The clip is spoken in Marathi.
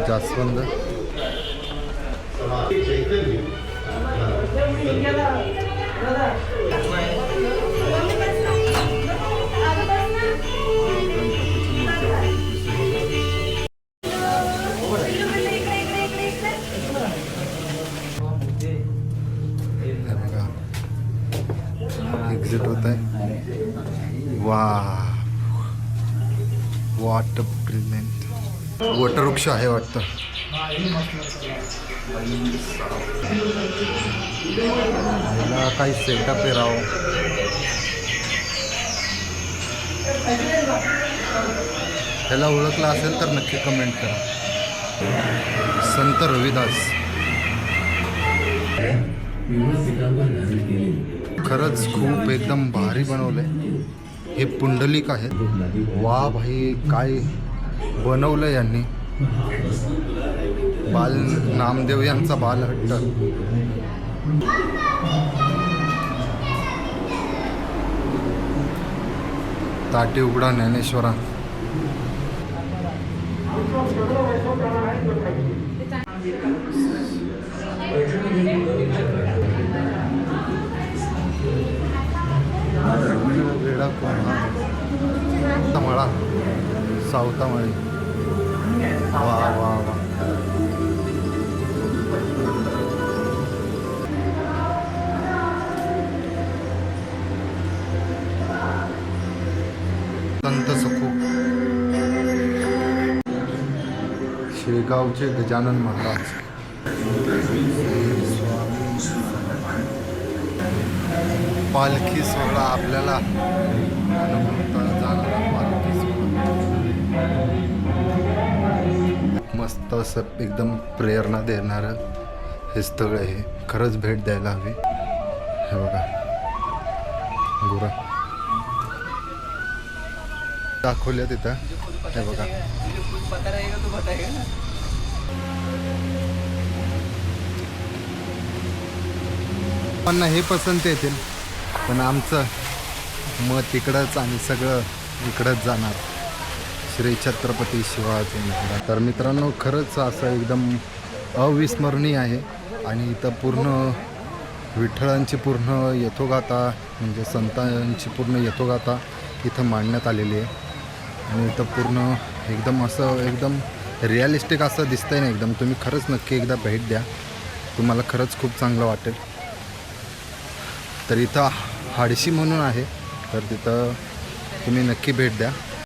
जास्वंद एक्झिट होत आहे. वा वॉटर ब्रिलियंट वटवृक्ष आहे वाटतं. मला काही सेटअप आहे राव. त्याला ओळखला असेल तर नक्की कमेंट करा. संत रविदास खरंच खूप एकदम भारी बनवलंय. हे पुंडलिक आहे. वा भाई काय बनवलं यांनी. बाल नामदेव यांचा बालहट्ट. ताटे उघडा ज्ञानेश्वरा. वेडा मळा सावतामाळी. वा वा वा. संत सखू शेगावचे गजानन महाराज. पालखी सोहळा आपल्याला जाणारा पालखी सोहळा मस्त असं एकदम प्रेरणा देणारं हे स्थळ आहे. खरंच भेट द्यायला हवी. हे बघा गुरा दाखवल्या तिथं. हे बघा पण हे पसंत येतील पण आमचं मत तिकडंच आणि सगळं इकडंच जाणार. श्री छत्रपती शिवाजी महाराज. तर मित्रांनो खरंच असं एकदम अविस्मरणीय आहे. आणि इथं पूर्ण विठ्ठलांची पूर्ण यथोगाथा म्हणजे संतांची पूर्ण यथोगाथा इथं मांडण्यात आलेली आहे. आणि इथं पूर्ण एकदम असं एकदम रिअलिस्टिक असं दिसतंय ना एकदम. तुम्ही खरंच नक्की एकदा भेट द्या. तुम्हाला खरंच खूप चांगलं वाटेल. तर इथं हाडशी म्हणून आहे तर तिथं तुम्ही नक्की भेट द्या.